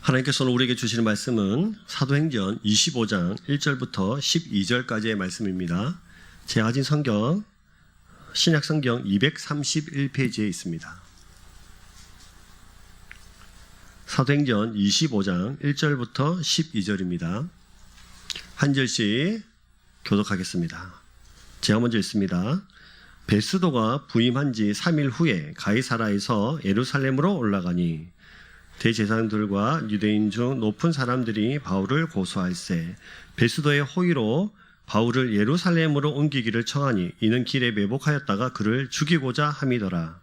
하나님께서 오늘 우리에게 주시는 말씀은 사도행전 25장 1절부터 12절까지의 말씀입니다. 제가 가진 성경, 신약성경 231페이지에 있습니다. 사도행전 25장 1절부터 12절입니다. 한 절씩 교독하겠습니다. 제가 먼저 읽습니다. 베스도가 부임한 지 3일 후에 가이사라에서 예루살렘으로 올라가니 대제사장들과 유대인 중 높은 사람들이 바울을 고소할세 베스도의 호의로 바울을 예루살렘으로 옮기기를 청하니 이는 길에 매복하였다가 그를 죽이고자 함이더라.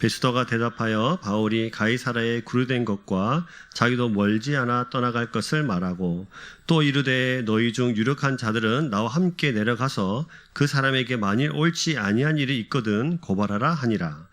베스도가 대답하여 바울이 가이사라에 구류된 것과 자기도 멀지 않아 떠나갈 것을 말하고 또 이르되 너희 중 유력한 자들은 나와 함께 내려가서 그 사람에게 만일 옳지 아니한 일이 있거든 고발하라 하니라.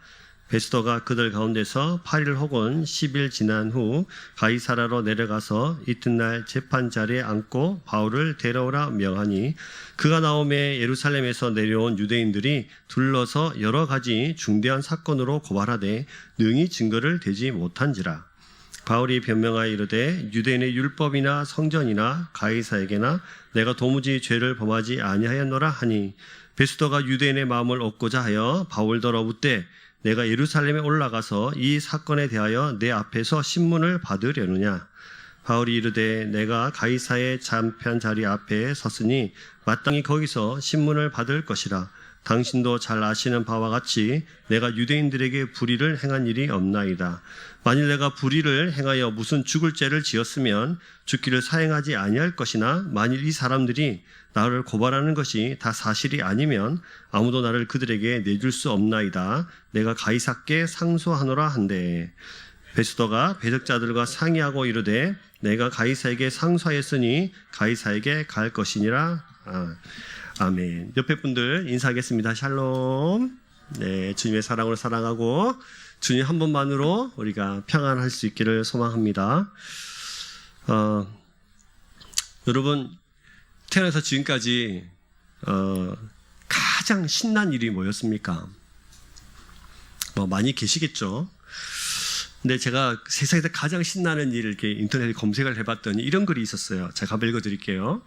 베스도가 그들 가운데서 8일 혹은 10일 지난 후 가이사라로 내려가서 이튿날 재판 자리에 앉고 바울을 데려오라 명하니 그가 나오매 예루살렘에서 내려온 유대인들이 둘러서 여러 가지 중대한 사건으로 고발하되 능히 증거를 대지 못한지라. 바울이 변명하여 이르되 유대인의 율법이나 성전이나 가이사에게나 내가 도무지 죄를 범하지 아니하였노라 하니 베스도가 유대인의 마음을 얻고자 하여 바울더러 묻되 내가 예루살렘에 올라가서 이 사건에 대하여 내 앞에서 신문을 받으려느냐. 바울이 이르되 내가 가이사의 재판 자리 앞에 섰으니 마땅히 거기서 신문을 받을 것이라. 당신도 잘 아시는 바와 같이 내가 유대인들에게 불의를 행한 일이 없나이다. 만일 내가 불의를 행하여 무슨 죽을 죄를 지었으면 죽기를 사행하지 아니할 것이나 만일 이 사람들이 나를 고발하는 것이 다 사실이 아니면 아무도 나를 그들에게 내줄 수 없나이다. 내가 가이사께 상소하노라 한대. 베스도가 배석자들과 상의하고 이르되 내가 가이사에게 상소하였으니 가이사에게 갈 것이니라. 아멘. 옆에 분들 인사하겠습니다. 샬롬. 네, 주님의 사랑으로 사랑하고 주님 한 분만으로 우리가 평안할 수 있기를 소망합니다. 여러분 태어나서 지금까지 가장 신난 일이 뭐였습니까? 많이 계시겠죠. 근데 제가 세상에서 가장 신나는 일을 이렇게 인터넷에 검색을 해봤더니 이런 글이 있었어요. 제가 한번 읽어드릴게요.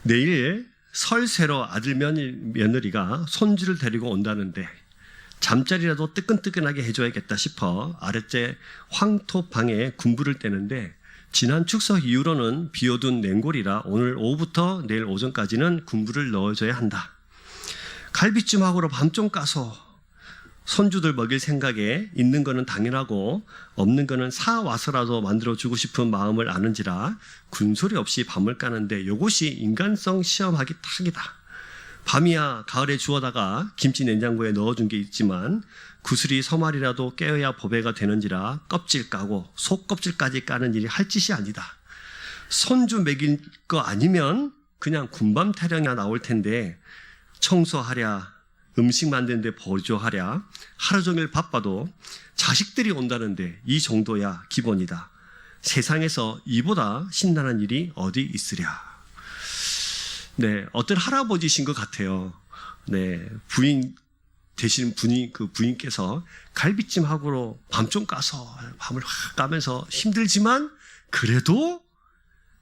내일 설새로 아들 며느리가 손주를 데리고 온다는데 잠자리라도 뜨끈뜨끈하게 해줘야겠다 싶어 아랫째 황토방에 군부를 떼는데 지난 축석 이후로는 비워둔 냉골이라 오늘 오후부터 내일 오전까지는 군부를 넣어줘야 한다. 갈비찜하고로 밤 좀 까서 손주들 먹일 생각에 있는 거는 당연하고 없는 거는 사와서라도 만들어주고 싶은 마음을 아는지라 군소리 없이 밤을 까는데 이것이 인간성 시험하기 딱이다. 밤이야 가을에 주워다가 김치 냉장고에 넣어준 게 있지만 구슬이 서말이라도 깨어야 보배가 되는지라 껍질 까고 속껍질까지 까는 일이 할 짓이 아니다. 손주 먹일 거 아니면 그냥 군밤 타령이나 나올 텐데 청소하랴 음식 만드는데 보조하랴 하루 종일 바빠도 자식들이 온다는데 이 정도야 기본이다. 세상에서 이보다 신나는 일이 어디 있으랴. 네, 어떤 할아버지신 것 같아요. 네, 부인 되시는 분이 그 부인께서 갈비찜하고로 밤 좀 까서 밤을 확 까면서 힘들지만 그래도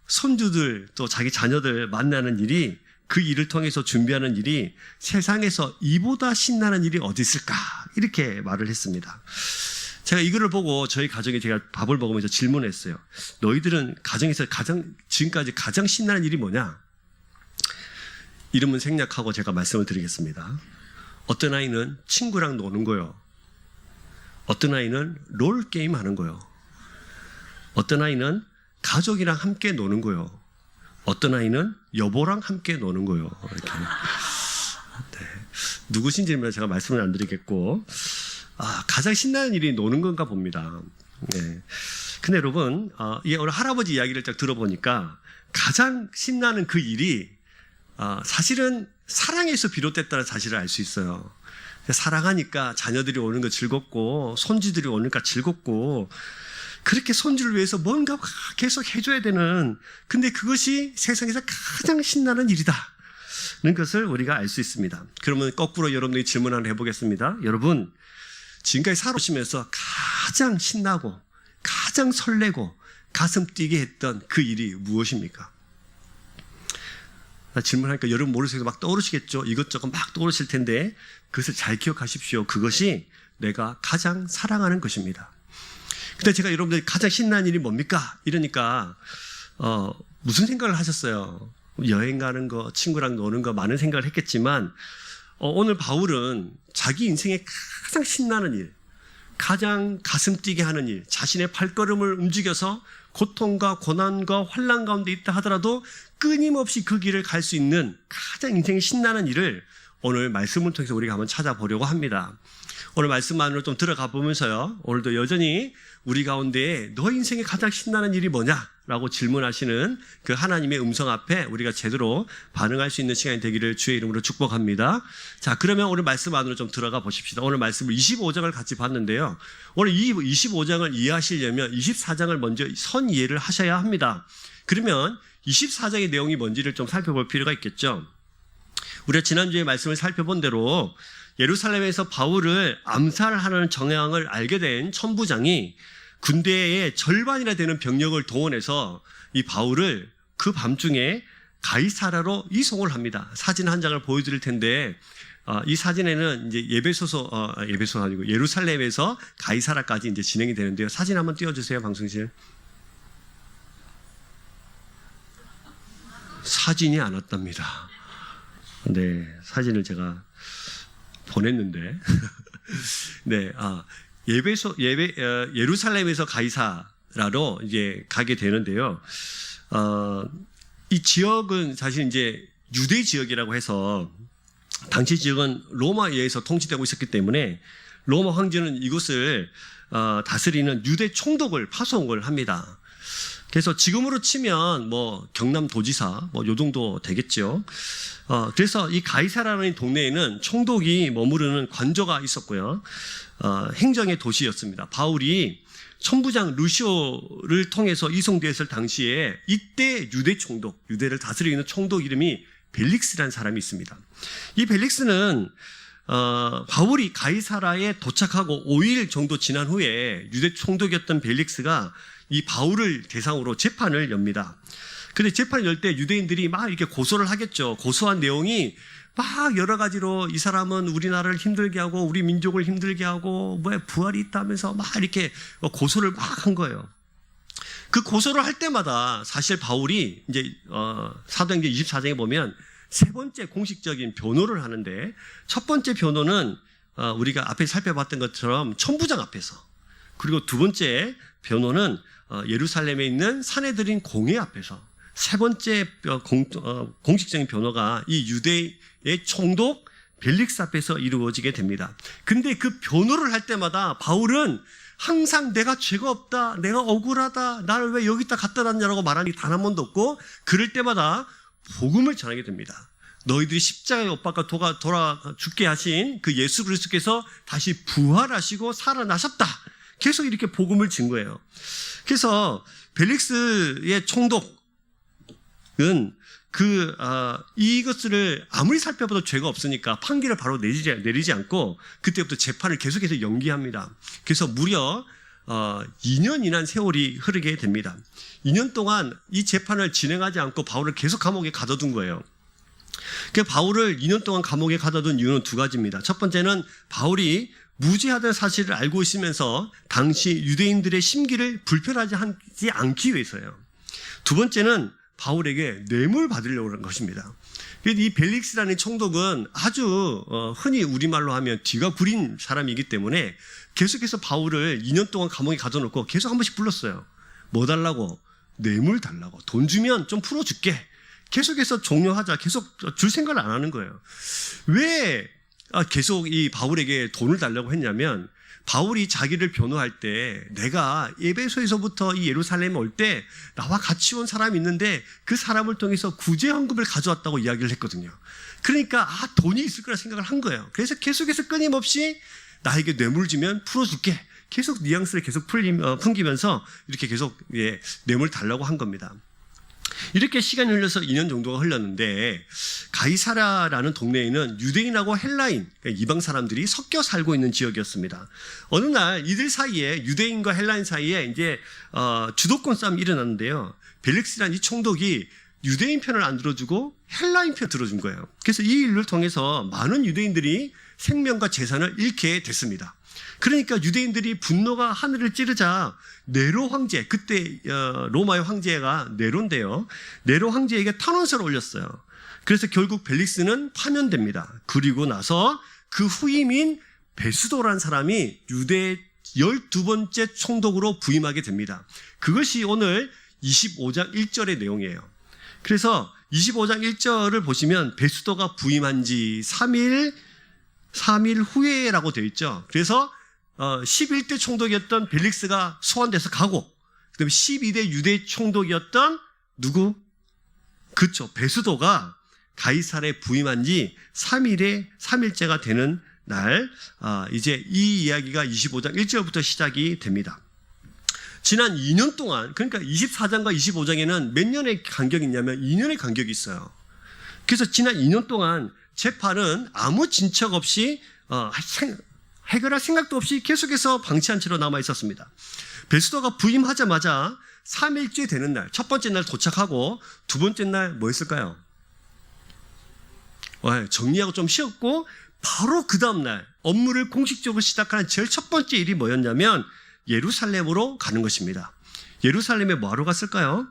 손주들 또 자기 자녀들 만나는 일이 그 일을 통해서 준비하는 일이 세상에서 이보다 신나는 일이 어디 있을까 이렇게 말을 했습니다. 제가 이 글을 보고 저희 가정에 제가 밥을 먹으면서 질문했어요. 너희들은 가정에서 지금까지 가장 신나는 일이 뭐냐? 이름은 생략하고 제가 말씀을 드리겠습니다. 어떤 아이는 친구랑 노는 거요. 어떤 아이는 롤게임 하는 거요. 어떤 아이는 가족이랑 함께 노는 거요. 어떤 아이는 여보랑 함께 노는 거요. 이렇게. 네. 누구신지는 제가 말씀을 안 드리겠고, 가장 신나는 일이 노는 건가 봅니다. 네. 근데 여러분, 오늘 할아버지 이야기를 딱 들어보니까 가장 신나는 그 일이 사실은 사랑에서 비롯됐다는 사실을 알 수 있어요. 사랑하니까 자녀들이 오는 거 즐겁고 손주들이 오니까 즐겁고 그렇게 손주를 위해서 뭔가 계속 해줘야 되는 근데 그것이 세상에서 가장 신나는 일이다는 것을 우리가 알 수 있습니다. 그러면 거꾸로 여러분들이 질문 하나 해보겠습니다. 여러분 지금까지 살아오시면서 가장 신나고 가장 설레고 가슴 뛰게 했던 그 일이 무엇입니까? 질문하니까 여러분 머릿속에서 막 떠오르시겠죠? 이것저것 막 떠오르실 텐데 그것을 잘 기억하십시오. 그것이 내가 가장 사랑하는 것입니다. 근데 제가 여러분들 가장 신나는 일이 뭡니까? 이러니까 무슨 생각을 하셨어요? 여행 가는 거, 친구랑 노는 거 많은 생각을 했겠지만 오늘 바울은 자기 인생에 가장 신나는 일, 가장 가슴 뛰게 하는 일, 자신의 발걸음을 움직여서 고통과 고난과 환난 가운데 있다 하더라도 끊임없이 그 길을 갈 수 있는 가장 인생에 신나는 일을 오늘 말씀을 통해서 우리가 한번 찾아보려고 합니다. 오늘 말씀 안으로 좀 들어가 보면서요, 오늘도 여전히 우리 가운데 너 인생에 가장 신나는 일이 뭐냐? 라고 질문하시는 그 하나님의 음성 앞에 우리가 제대로 반응할 수 있는 시간이 되기를 주의 이름으로 축복합니다. 자, 그러면 오늘 말씀 안으로 좀 들어가 보십시다. 오늘 말씀을 25장을 같이 봤는데요. 오늘 이 25장을 이해하시려면 24장을 먼저 선 이해를 하셔야 합니다. 그러면 24장의 내용이 뭔지를 좀 살펴볼 필요가 있겠죠. 우리가 지난주에 말씀을 살펴본 대로 예루살렘에서 바울을 암살하는 정황을 알게 된 천부장이 군대의 절반이나 되는 병력을 동원해서 이 바울을 그 밤중에 가이사라로 이송을 합니다. 사진 한 장을 보여드릴 텐데 이 사진에는 이제 예배소서 아니고 예루살렘에서 가이사라까지 이제 진행이 되는데요. 사진 한번 띄워주세요, 방송실. 사진이 안 왔답니다. 네, 사진을 제가 보냈는데, 네, 예루살렘에서 가이사라로 이제 가게 되는데요. 이 지역은 사실 이제 유대 지역이라고 해서 당시 지역은 로마에 의해서 통치되고 있었기 때문에 로마 황제는 이곳을 다스리는 유대 총독을 파송을 합니다. 그래서 지금으로 치면 뭐 경남도지사 뭐 요 정도 되겠죠. 그래서 이 가이사라는 동네에는 총독이 머무르는 관저가 있었고요. 행정의 도시였습니다. 바울이 천부장 루시오를 통해서 이송되었을 당시에 이때 유대 총독, 유대를 다스리는 총독 이름이 벨릭스라는 사람이 있습니다. 이 벨릭스는 바울이 가이사라에 도착하고 5일 정도 지난 후에 유대 총독이었던 벨릭스가 이 바울을 대상으로 재판을 엽니다. 근데 재판을 열 때 유대인들이 막 이렇게 고소를 하겠죠. 고소한 내용이 막 여러 가지로 이 사람은 우리나라를 힘들게 하고 우리 민족을 힘들게 하고 뭐 부활이 있다면서 막 이렇게 고소를 막 한 거예요. 그 고소를 할 때마다 사실 바울이 이제 사도행전 24장에 보면 세 번째 공식적인 변호를 하는데 첫 번째 변호는 우리가 앞에 살펴봤던 것처럼 천부장 앞에서, 그리고 두 번째 변호는 예루살렘에 있는 사내들인 공회 앞에서, 세 번째 공식적인 변호가 이 유대의 총독 벨릭스 앞에서 이루어지게 됩니다. 근데 그 변호를 할 때마다 바울은 항상 내가 죄가 없다, 내가 억울하다, 나를 왜 여기다 갖다 놨냐라고 말하는 게 단 한 번도 없고, 그럴 때마다 복음을 전하게 됩니다. 너희들이 십자가에 못 박아 돌아 죽게 하신 그 예수 그리스도께서 다시 부활하시고 살아나셨다. 계속 이렇게 복음을 진 거예요. 그래서 벨릭스의 총독은 이것을 아무리 살펴봐도 죄가 없으니까 판결을 바로 내리지 않고 그때부터 재판을 계속해서 연기합니다. 그래서 무려 2년이란 세월이 흐르게 됩니다. 2년 동안 이 재판을 진행하지 않고 바울을 계속 감옥에 가둬둔 거예요. 그 바울을 2년 동안 감옥에 가둬둔 이유는 두 가지입니다. 첫 번째는 바울이 무죄하다는 사실을 알고 있으면서 당시 유대인들의 심기를 불편하지 않기 위해서예요. 두 번째는 바울에게 뇌물 받으려고 하는 것입니다. 이 벨릭스라는 총독은 아주 흔히 우리말로 하면 뒤가 구린 사람이기 때문에 계속해서 바울을 2년 동안 감옥에 가둬놓고 계속 한 번씩 불렀어요. 뭐 달라고? 뇌물 달라고. 돈 주면 좀 풀어줄게. 계속해서 종료하자. 계속 줄 생각을 안 하는 거예요. 왜 계속 이 바울에게 돈을 달라고 했냐면, 바울이 자기를 변호할 때 내가 에베소에서부터 이 예루살렘에 올 때 나와 같이 온 사람이 있는데 그 사람을 통해서 구제 헌금을 가져왔다고 이야기를 했거든요. 그러니까 돈이 있을 거라 생각을 한 거예요. 그래서 계속해서 끊임없이 나에게 뇌물 주면 풀어줄게. 계속 뉘앙스를 계속 풍기면서 이렇게 계속 뇌물 달라고 한 겁니다. 이렇게 시간이 흘러서 2년 정도가 흘렀는데 가이사라라는 동네에는 유대인하고 헬라인, 그러니까 이방 사람들이 섞여 살고 있는 지역이었습니다. 어느 날 이들 사이에 유대인과 헬라인 사이에 이제 주도권 싸움이 일어났는데요. 벨릭스라는 이 총독이 유대인 편을 안 들어주고 헬라인 편 들어준 거예요. 그래서 이 일을 통해서 많은 유대인들이 생명과 재산을 잃게 됐습니다. 그러니까 유대인들이 분노가 하늘을 찌르자 네로 황제, 그때 로마의 황제가 네로인데요. 네로 황제에게 탄원서를 올렸어요. 그래서 결국 벨릭스는 파면됩니다. 그리고 나서 그 후임인 베수도라는 사람이 유대의 12번째 총독으로 부임하게 됩니다. 그것이 오늘 25장 1절의 내용이에요. 그래서 25장 1절을 보시면 베수도가 부임한 지 3일 후에라고 되어 있죠. 그래서 11대 총독이었던 벨릭스가 소환돼서 가고, 그다음에 12대 유대 총독이었던 누구? 그렇죠. 베수도가 가이사르에 부임한 지 3일째가 되는 날, 이제 이 이야기가 25장 1절부터 시작이 됩니다. 지난 2년 동안, 그러니까 24장과 25장에는 몇 년의 간격이 있냐면 2년의 간격이 있어요. 그래서 지난 2년 동안 재판은 아무 진척 없이 해결할 생각도 없이 계속해서 방치한 채로 남아 있었습니다. 베수도가 부임하자마자 3일째 되는 날, 첫 번째 날 도착하고 두 번째 날 뭐 했을까요? 정리하고 좀 쉬었고 바로 그 다음 날 업무를 공식적으로 시작하는 제일 첫 번째 일이 뭐였냐면 예루살렘으로 가는 것입니다. 예루살렘에 뭐하러 갔을까요?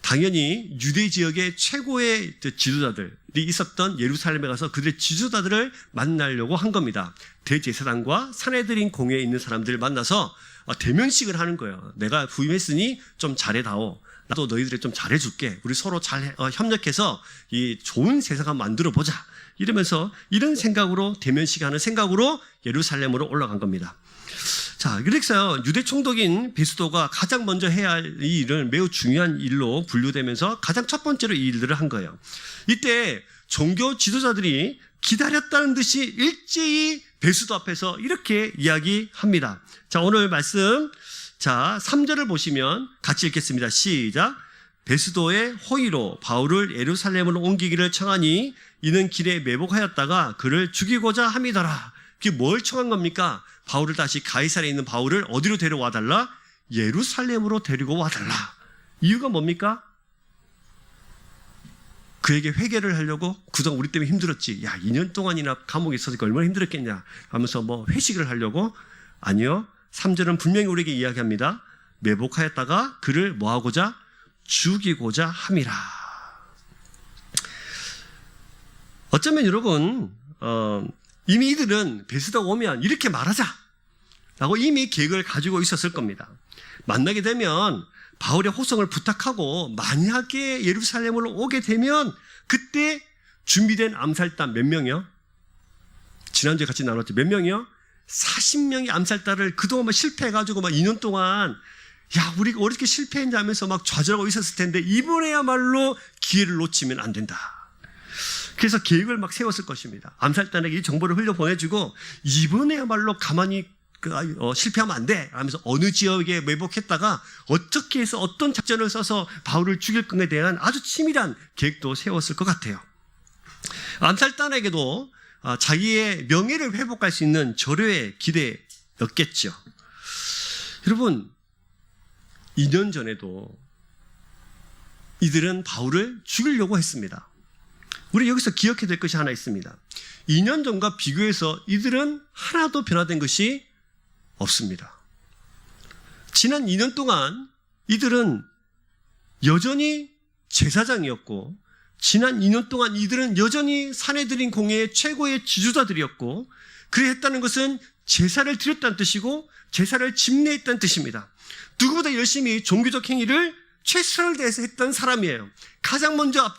당연히 유대 지역의 최고의 지도자들이 있었던 예루살렘에 가서 그들의 지도자들을 만나려고 한 겁니다. 대제사장과 산헤드린 공회에 있는 사람들을 만나서 대면식을 하는 거예요. 내가 부임했으니 좀 잘해다오. 나도 너희들을 좀 잘해줄게. 우리 서로 잘 협력해서 이 좋은 세상 한번 만들어보자. 이러면서 이런 생각으로 대면식하는 생각으로 예루살렘으로 올라간 겁니다. 자, 그래서 유대 총독인 베수도가 가장 먼저 해야 할 이 일은 매우 중요한 일로 분류되면서 가장 첫 번째로 이 일들을 한 거예요. 이때 종교 지도자들이 기다렸다는 듯이 일제히 베수도 앞에서 이렇게 이야기합니다. 자, 오늘 말씀, 자, 3절을 보시면 같이 읽겠습니다. 시작. 베수도의 호의로 바울을 예루살렘으로 옮기기를 청하니 이는 길에 매복하였다가 그를 죽이고자 함이더라. 그게 뭘 청한 겁니까? 바울을 다시 가이사르에 있는 바울을 어디로 데려와 달라? 예루살렘으로 데리고 와 달라. 이유가 뭡니까? 그에게 회개를 하려고 그동안 우리 때문에 힘들었지. 야, 2년 동안이나 감옥에 있었으니까 얼마나 힘들었겠냐 하면서 뭐 회식을 하려고? 아니요. 3절은 분명히 우리에게 이야기합니다. 매복하였다가 그를 뭐하고자? 죽이고자 함이라. 어쩌면 여러분 이미 이들은 베수도가 오면 이렇게 말하자 라고 이미 계획을 가지고 있었을 겁니다. 만나게 되면 바울의 호송을 부탁하고 만약에 예루살렘으로 오게 되면 그때 준비된 암살단 몇 명이요? 지난주에 같이 나눴죠. 몇 명이요? 40명의 암살단을 그동안 실패해가지고 2년 동안 야, 우리가 어떻게 실패했냐 하면서 막 좌절하고 있었을 텐데 이번에야말로 기회를 놓치면 안 된다. 그래서 계획을 막 세웠을 것입니다. 암살단에게 이 정보를 흘려보내주고 이번에야말로 가만히 실패하면 안 돼 하면서 어느 지역에 매복했다가 어떻게 해서 어떤 작전을 써서 바울을 죽일 것에 대한 아주 치밀한 계획도 세웠을 것 같아요. 암살단에게도 자기의 명예를 회복할 수 있는 절호의 기대였겠죠. 여러분, 2년 전에도 이들은 바울을 죽이려고 했습니다. 우리 여기서 기억해야 될 것이 하나 있습니다. 2년 전과 비교해서 이들은 하나도 변화된 것이 없습니다. 지난 2년 동안 이들은 여전히 제사장이었고 지난 2년 동안 이들은 여전히 산헤드린 공회의 최고의 지도자들이었고 그래 했다는 것은 제사를 드렸다는 뜻이고 제사를 집례했다는 뜻입니다. 누구보다 열심히 종교적 행위를 최선을 다해서 했던 사람이에요. 가장 먼저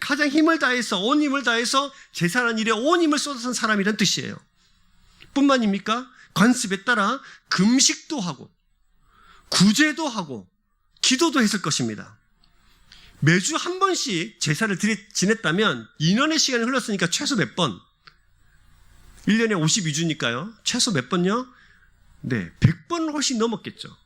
가장 힘을 다해서 온 힘을 다해서 제사라는 일에 온 힘을 쏟아선 사람이란 뜻이에요. 뿐만입니까? 관습에 따라 금식도 하고 구제도 하고 기도도 했을 것입니다. 매주 한 번씩 제사를 지냈다면 2년의 시간이 흘렀으니까 최소 몇 번? 1년에 52주니까요. 최소 몇 번요? 네, 100번을 훨씬 넘었겠죠.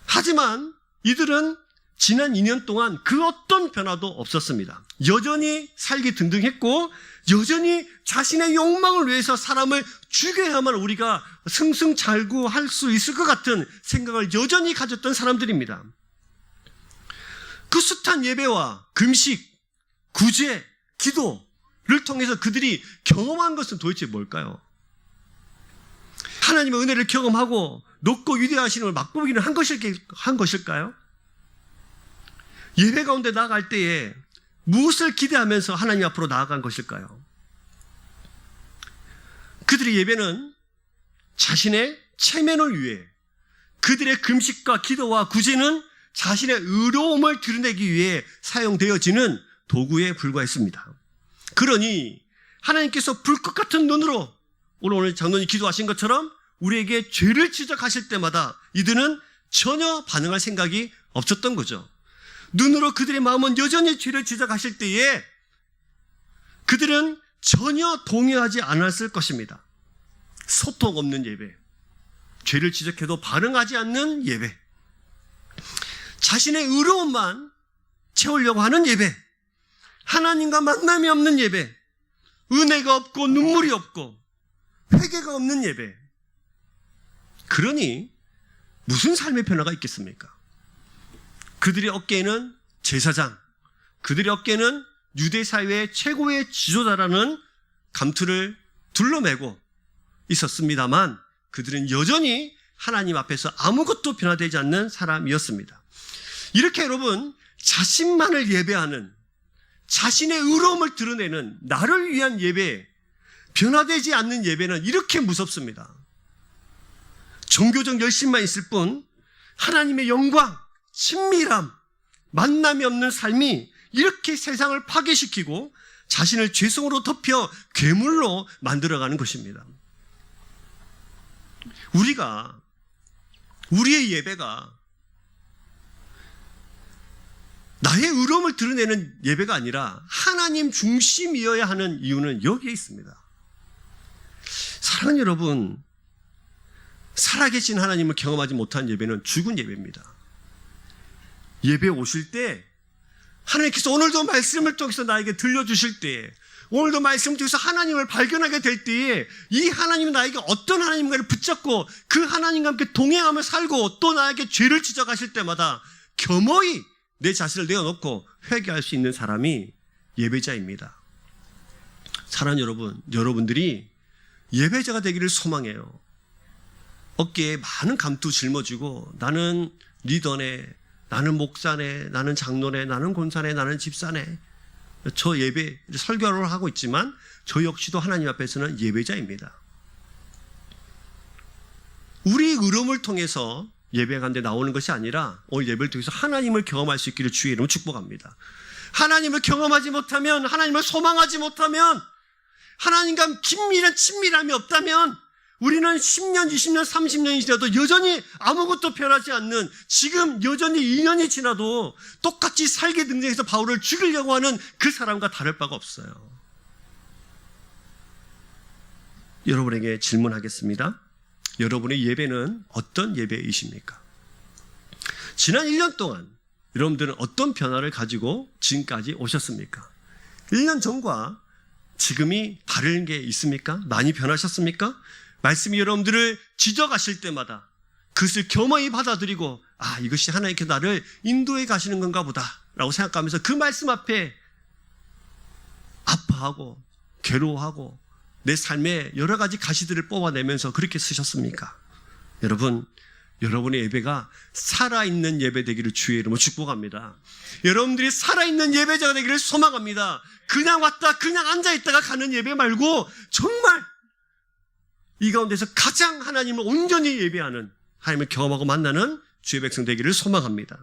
하지만 이들은 지난 2년 동안 그 어떤 변화도 없었습니다. 여전히 살기 등등했고 여전히 자신의 욕망을 위해서 사람을 죽여야만 우리가 승승장구할 수 있을 것 같은 생각을 여전히 가졌던 사람들입니다. 그 숱한 예배와 금식, 구제, 기도를 통해서 그들이 경험한 것은 도대체 뭘까요? 하나님의 은혜를 경험하고 높고 위대하신 걸 맛보기는 한 것일까요? 예배 가운데 나아갈 때에 무엇을 기대하면서 하나님 앞으로 나아간 것일까요? 그들의 예배는 자신의 체면을 위해, 그들의 금식과 기도와 구제는 자신의 의로움을 드러내기 위해 사용되어지는 도구에 불과했습니다. 그러니 하나님께서 불꽃 같은 눈으로 오늘 장로님 기도하신 것처럼 우리에게 죄를 지적하실 때마다 이들은 전혀 반응할 생각이 없었던 거죠. 눈으로 그들의 마음은 여전히 죄를 지적하실 때에 그들은 전혀 동의하지 않았을 것입니다. 소통 없는 예배, 죄를 지적해도 반응하지 않는 예배, 자신의 의로움만 채우려고 하는 예배, 하나님과 만남이 없는 예배, 은혜가 없고 눈물이 없고 회개가 없는 예배. 그러니 무슨 삶의 변화가 있겠습니까? 그들의 어깨에는 제사장, 그들의 어깨에는 유대사회의 최고의 지도자라는 감투를 둘러매고 있었습니다만 그들은 여전히 하나님 앞에서 아무것도 변화되지 않는 사람이었습니다. 이렇게 여러분, 자신만을 예배하는, 자신의 의로움을 드러내는 나를 위한 예배, 변화되지 않는 예배는 이렇게 무섭습니다. 종교적 열심만 있을 뿐 하나님의 영광, 친밀함, 만남이 없는 삶이 이렇게 세상을 파괴시키고 자신을 죄성으로 덮여 괴물로 만들어가는 것입니다. 우리의 예배가 나의 의로움을 드러내는 예배가 아니라 하나님 중심이어야 하는 이유는 여기에 있습니다. 사랑하는 여러분, 살아계신 하나님을 경험하지 못한 예배는 죽은 예배입니다. 예배에 오실 때 하나님께서 오늘도 말씀을 통해서 나에게 들려주실 때에, 오늘도 말씀을 통해서 하나님을 발견하게 될 때에 이 하나님이 나에게 어떤 하나님과를 붙잡고 그 하나님과 함께 동행하며 살고 또 나에게 죄를 지적하실 때마다 겸허히 내 자신을 내어놓고 회개할 수 있는 사람이 예배자입니다. 사랑하는 여러분, 여러분들이 예배자가 되기를 소망해요. 어깨에 많은 감투 짊어지고 나는 리더네, 나는 목사네, 나는 장로네, 나는 권사네, 나는 집사네, 저 예배 설교를 하고 있지만 저 역시도 하나님 앞에서는 예배자입니다. 우리 의로움을 통해서 예배 가운데 나오는 것이 아니라 오늘 예배를 통해서 하나님을 경험할 수 있기를 주의 이름으로 축복합니다. 하나님을 경험하지 못하면, 하나님을 소망하지 못하면, 하나님과 긴밀한 친밀함이 없다면 우리는 10년, 20년, 30년이 지나도 여전히 아무것도 변하지 않는, 지금 여전히 2년이 지나도 똑같이 살게 등장해서 바울을 죽이려고 하는 그 사람과 다를 바가 없어요. 여러분에게 질문하겠습니다. 여러분의 예배는 어떤 예배이십니까? 지난 1년 동안 여러분들은 어떤 변화를 가지고 지금까지 오셨습니까? 1년 전과 지금이 다른 게 있습니까? 많이 변하셨습니까? 말씀이 여러분들을 지적하실 때마다 그것을 겸허히 받아들이고, 아, 이것이 하나님께서 나를 인도해 가시는 건가 보다 라고 생각하면서 그 말씀 앞에 아파하고 괴로워하고 내 삶에 여러 가지 가시들을 뽑아내면서 그렇게 쓰셨습니까? 여러분, 여러분의 예배가 살아있는 예배 되기를 주의 이름으로 축복합니다. 여러분들이 살아있는 예배자가 되기를 소망합니다. 그냥 왔다 그냥 앉아있다가 가는 예배 말고 정말 이 가운데서 가장 하나님을 온전히 예배하는, 하나님을 경험하고 만나는 주의 백성 되기를 소망합니다.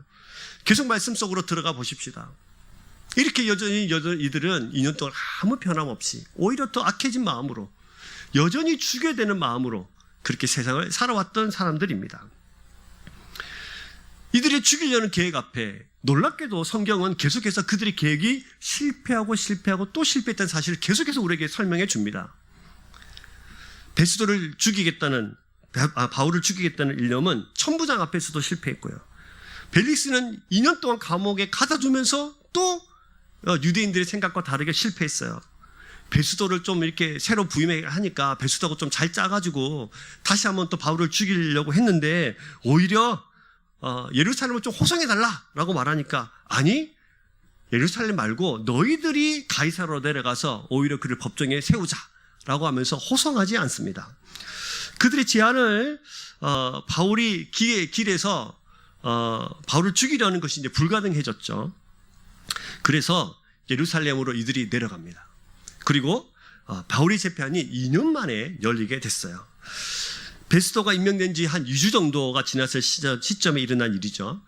계속 말씀 속으로 들어가 보십시다. 이렇게 여전히 이들은 2년 동안 아무 변함없이 오히려 더 악해진 마음으로, 여전히 죽여야 되는 마음으로 그렇게 세상을 살아왔던 사람들입니다. 이들이 죽이려는 계획 앞에 놀랍게도 성경은 계속해서 그들의 계획이 실패하고 또 실패했다는 사실을 계속해서 우리에게 설명해 줍니다. 바울을 죽이겠다는 일념은 천부장 앞에서도 실패했고요. 벨릭스는 2년 동안 감옥에 가다 두면서 또 유대인들의 생각과 다르게 실패했어요. 베수도를 좀 이렇게 새로 부임하니까 베수도하고 좀 잘 짜가지고 다시 한번 또 바울을 죽이려고 했는데 오히려 예루살렘을 좀 호송해달라라고 말하니까 아니, 예루살렘 말고 너희들이 가이사로 내려가서 오히려 그를 법정에 세우자라고 하면서 호송하지 않습니다. 그들의 제안을 바울이 길에서 바울을 죽이려는 것이 이제 불가능해졌죠. 그래서 예루살렘으로 이들이 내려갑니다. 그리고 바울의 재판이 2년 만에 열리게 됐어요. 베스도가 임명된 지 한 2주 정도가 지났을 시점에 일어난 일이죠.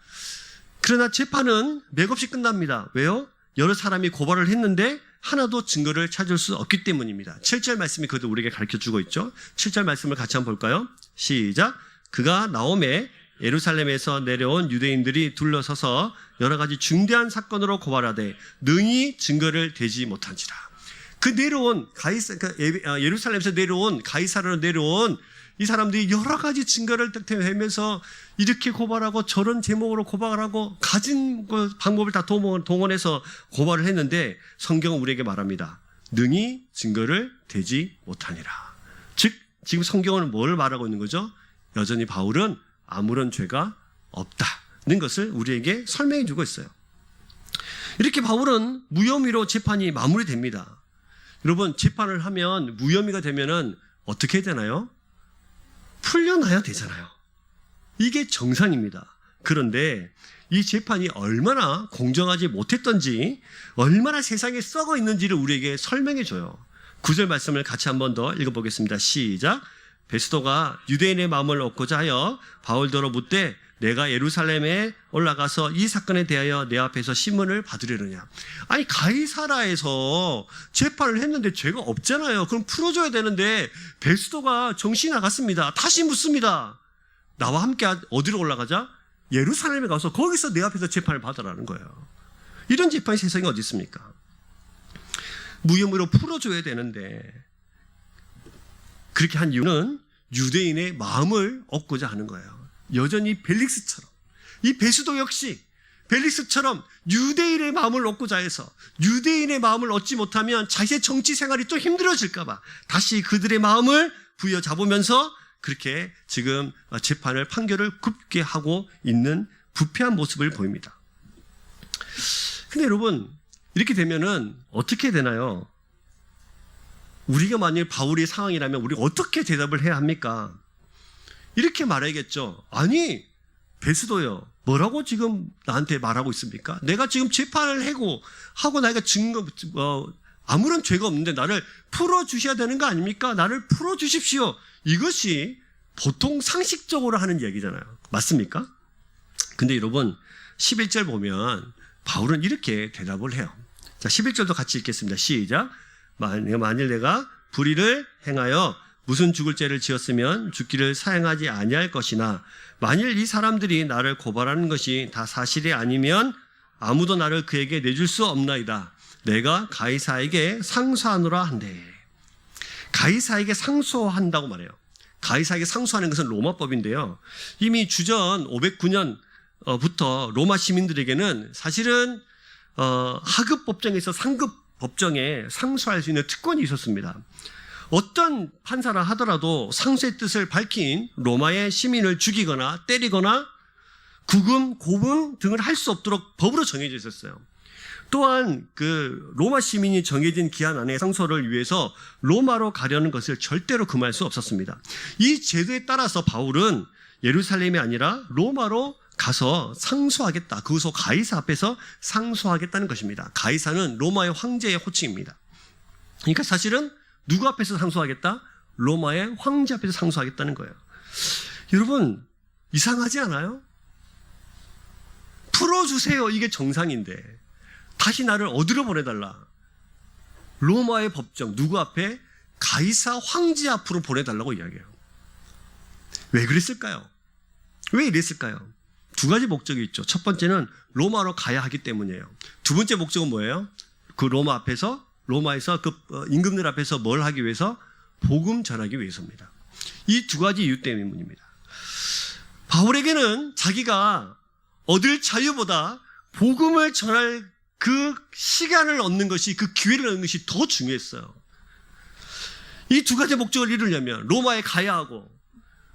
그러나 재판은 맥없이 끝납니다. 왜요? 여러 사람이 고발을 했는데 하나도 증거를 찾을 수 없기 때문입니다. 7절 말씀이 그것도 우리에게 가르쳐주고 있죠. 7절 말씀을 같이 한번 볼까요? 시작. 그가 나오매 예루살렘에서 내려온 유대인들이 둘러서서 여러 가지 중대한 사건으로 고발하되 능히 증거를 대지 못한지라. 그 내려온 예루살렘에서 내려온 가이사르로 내려온 이 사람들이 여러 가지 증거를 대면서 이렇게 고발하고 저런 제목으로 고발하고 가진 방법을 다 동원해서 고발을 했는데 성경은 우리에게 말합니다. 능히 증거를 대지 못하니라. 즉 지금 성경은 뭘 말하고 있는 거죠? 여전히 바울은 아무런 죄가 없다는 것을 우리에게 설명해 주고 있어요. 이렇게 바울은 무혐의로 재판이 마무리됩니다. 여러분, 재판을 하면 무혐의가 되면은 어떻게 해야 되나요? 풀려나야 되잖아요. 이게 정상입니다. 그런데 이 재판이 얼마나 공정하지 못했던지, 얼마나 세상에 썩어 있는지를 우리에게 설명해 줘요. 9절 말씀을 같이 한 번 더 읽어보겠습니다. 시작. 베스도가 유대인의 마음을 얻고자 하여 바울더러 묻되 내가 예루살렘에 올라가서 이 사건에 대하여 내 앞에서 신문을 받으려느냐. 아니, 가이사라에서 재판을 했는데 죄가 없잖아요. 그럼 풀어줘야 되는데 베스도가 정신이 나갔습니다. 다시 묻습니다. 나와 함께 어디로 올라가자? 예루살렘에 가서 거기서 내 앞에서 재판을 받으라는 거예요. 이런 재판이 세상에 어디 있습니까? 무혐의로 풀어줘야 되는데 그렇게 한 이유는 유대인의 마음을 얻고자 하는 거예요. 여전히 벨릭스처럼, 이 베수도 역시 벨릭스처럼 유대인의 마음을 얻고자 해서 유대인의 마음을 얻지 못하면 자신의 정치 생활이 또 힘들어질까 봐 다시 그들의 마음을 부여잡으면서 그렇게 지금 재판을 판결을 굽게 하고 있는 부패한 모습을 보입니다. 근데 여러분, 이렇게 되면은 어떻게 되나요? 우리가 만약 바울의 상황이라면 우리가 어떻게 대답을 해야 합니까? 이렇게 말해야겠죠. 아니, 베스도요, 뭐라고 지금 나한테 말하고 있습니까? 내가 지금 재판을 하고 내가 아무런 죄가 없는데 나를 풀어주셔야 되는 거 아닙니까? 나를 풀어주십시오. 이것이 보통 상식적으로 하는 얘기잖아요. 맞습니까? 근데 여러분, 11절 보면 바울은 이렇게 대답을 해요. 자, 11절도 같이 읽겠습니다. 시작. 만일 내가 불의를 행하여 무슨 죽을 죄를 지었으면 죽기를 사행하지 아니할 것이나 만일 이 사람들이 나를 고발하는 것이 다 사실이 아니면 아무도 나를 그에게 내줄 수 없나이다. 내가 가이사에게 상소하노라 한대. 가이사에게 상소한다고 말해요. 가이사에게 상소하는 것은 로마법인데요. 이미 주전 509년부터 로마 시민들에게는 사실은 하급 법정에서 상급 법정에 상소할 수 있는 특권이 있었습니다. 어떤 판사라 하더라도 상소의 뜻을 밝힌 로마의 시민을 죽이거나 때리거나 구금, 고금 등을 할 수 없도록 법으로 정해져 있었어요. 또한 그 로마 시민이 정해진 기한 안에 상소를 위해서 로마로 가려는 것을 절대로 금할 수 없었습니다. 이 제도에 따라서 바울은 예루살렘이 아니라 로마로 가서 상소하겠다. 그것을 가이사 앞에서 상소하겠다는 것입니다. 가이사는 로마의 황제의 호칭입니다. 그러니까 사실은 누구 앞에서 상소하겠다? 로마의 황제 앞에서 상소하겠다는 거예요. 여러분, 이상하지 않아요? 풀어주세요. 이게 정상인데 다시 나를 어디로 보내달라? 로마의 법정, 누구 앞에? 가이사 황제 앞으로 보내달라고 이야기해요. 왜 그랬을까요? 왜 이랬을까요? 두 가지 목적이 있죠. 첫 번째는 로마로 가야 하기 때문이에요. 두 번째 목적은 뭐예요? 그 로마에서 그 임금들 앞에서 뭘 하기 위해서? 복음 전하기 위해서입니다. 이 두 가지 이유 때문입니다. 바울에게는 자기가 얻을 자유보다 복음을 전할 그 시간을 얻는 것이, 그 기회를 얻는 것이 더 중요했어요. 이 두 가지 목적을 이루려면 로마에 가야 하고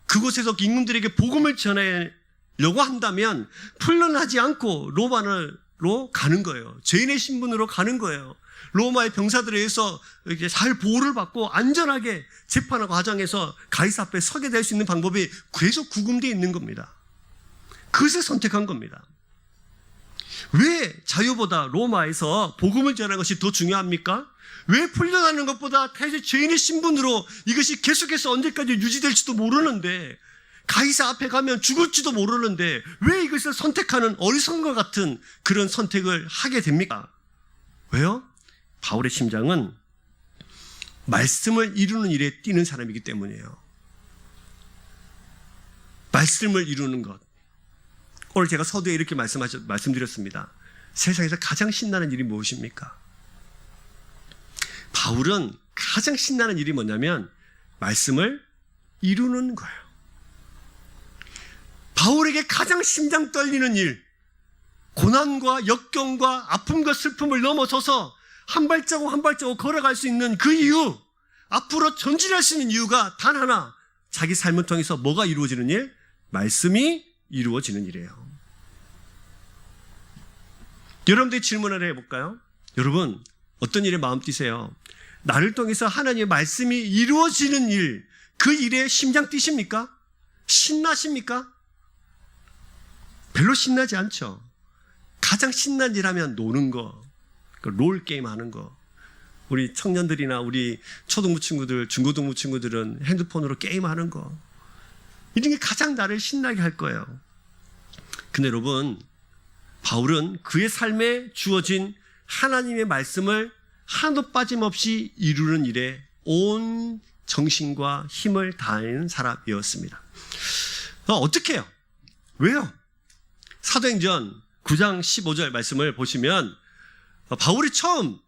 그곳에서 임금들에게 복음을 전하려고 한다면 풀런하지 않고 로마로 가는 거예요. 죄인의 신분으로 가는 거예요. 로마의 병사들에 의해서 이렇게 잘 보호를 받고 안전하게 재판하고 과정에서 가이사 앞에 서게 될 수 있는 방법이 계속 구금되어 있는 겁니다. 그것을 선택한 겁니다. 왜 자유보다 로마에서 복음을 전하는 것이 더 중요합니까? 왜 풀려나는 것보다 죄인의 신분으로 이것이 계속해서 언제까지 유지될지도 모르는데, 가이사 앞에 가면 죽을지도 모르는데 왜 이것을 선택하는 어리석은 것 같은 그런 선택을 하게 됩니까? 왜요? 바울의 심장은 말씀을 이루는 일에 뛰는 사람이기 때문이에요. 말씀을 이루는 것. 오늘 제가 서두에 이렇게 말씀드렸습니다. 세상에서 가장 신나는 일이 무엇입니까? 바울은 가장 신나는 일이 뭐냐면 말씀을 이루는 거예요. 바울에게 가장 심장 떨리는 일, 고난과 역경과 아픔과 슬픔을 넘어서서 한 발자국 한 발자국 걸어갈 수 있는 그 이유, 앞으로 전진할 수 있는 이유가 단 하나, 자기 삶을 통해서 뭐가 이루어지는 일? 말씀이 이루어지는 일이에요. 여러분들이 질문을 해볼까요? 여러분, 어떤 일에 마음 뛰세요? 나를 통해서 하나님의 말씀이 이루어지는 일, 그 일에 심장 뛰십니까? 신나십니까? 별로 신나지 않죠. 가장 신난 일 하면 노는 거, 롤 게임 하는 거. 우리 청년들이나 우리 초등부 친구들, 중고등부 친구들은 핸드폰으로 게임하는 거. 이런 게 가장 나를 신나게 할 거예요. 근데 여러분, 바울은 그의 삶에 주어진 하나님의 말씀을 하나도 빠짐없이 이루는 일에 온 정신과 힘을 다하는 사람이었습니다. 어떻게 해요? 왜요? 사도행전 9장 15절 말씀을 보시면 바울이 처음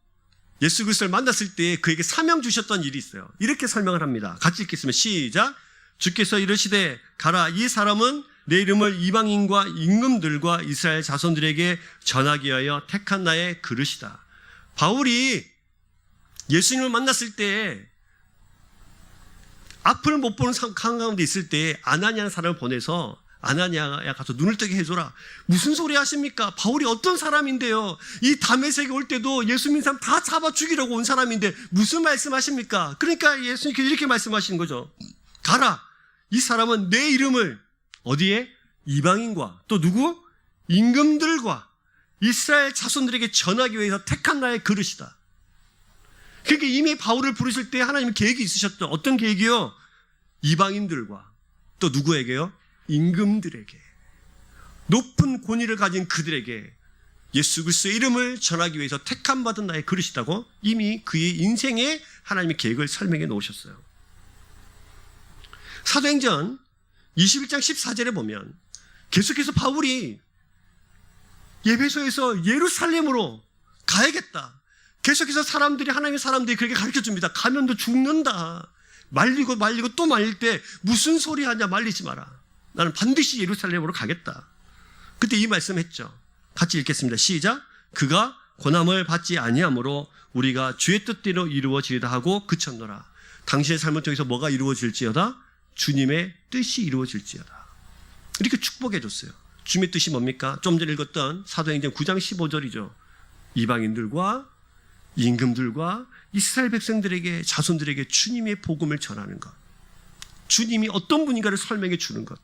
예수 그리스도를 만났을 때 그에게 사명 주셨던 일이 있어요. 이렇게 설명을 합니다. 같이 읽겠습니다. 시작. 주께서 이르시되 가라, 이 사람은 내 이름을 이방인과 임금들과 이스라엘 자손들에게 전하기 위하여 택한 나의 그릇이다. 바울이 예수님을 만났을 때 앞을 못 보는 상황 가운데 있을 때 아나니아라는 사람을 보내서 아나니아야 가서 눈을 뜨게 해줘라. 무슨 소리 하십니까? 바울이 어떤 사람인데요? 이 다메섹에 올 때도 예수 믿는 사람 다 잡아 죽이려고 온 사람인데 무슨 말씀하십니까? 그러니까 예수님께서 이렇게 말씀하시는 거죠. 가라. 이 사람은 내 이름을 어디에? 이방인과 또 누구? 임금들과 이스라엘 자손들에게 전하기 위해서 택한 나의 그릇이다. 그러니까 이미 바울을 부르실 때 하나님은 계획이 있으셨죠. 어떤 계획이요? 이방인들과 또 누구에게요? 임금들에게, 높은 권위를 가진 그들에게 예수 그리스도의 이름을 전하기 위해서 택함받은 나의 그릇이라고 이미 그의 인생에 하나님의 계획을 설명해 놓으셨어요. 사도행전 21장 14절에 보면 계속해서 바울이 에베소에서 예루살렘으로 가야겠다. 계속해서 하나님의 사람들이 그렇게 가르쳐줍니다. 가면 너 죽는다. 말리고 또 말릴 때 무슨 소리 하냐, 말리지 마라. 나는 반드시 예루살렘으로 가겠다. 그때 이 말씀했죠. 같이 읽겠습니다. 시작. 그가 고난을 받지 아니하므로 우리가 주의 뜻대로 이루어지리다 하고 그쳤노라. 당신의 삶을 통해서 뭐가 이루어질지어다? 주님의 뜻이 이루어질지어다. 이렇게 축복해 줬어요. 주님의 뜻이 뭡니까? 좀 전에 읽었던 사도행전 9장 15절이죠. 이방인들과 임금들과 이스라엘 백성들에게, 자손들에게 주님의 복음을 전하는 것. 주님이 어떤 분인가를 설명해 주는 것.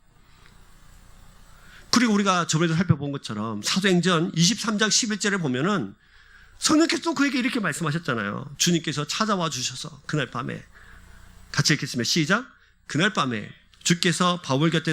그리고 우리가 저번에도 살펴본 것처럼 사도행전 23장 11절에 보면은 성령께서 또 그에게 이렇게 말씀하셨잖아요. 주님께서 찾아와 주셔서 그날 밤에, 같이 읽겠습니다. 시작. 그날 밤에 주께서 바울 곁에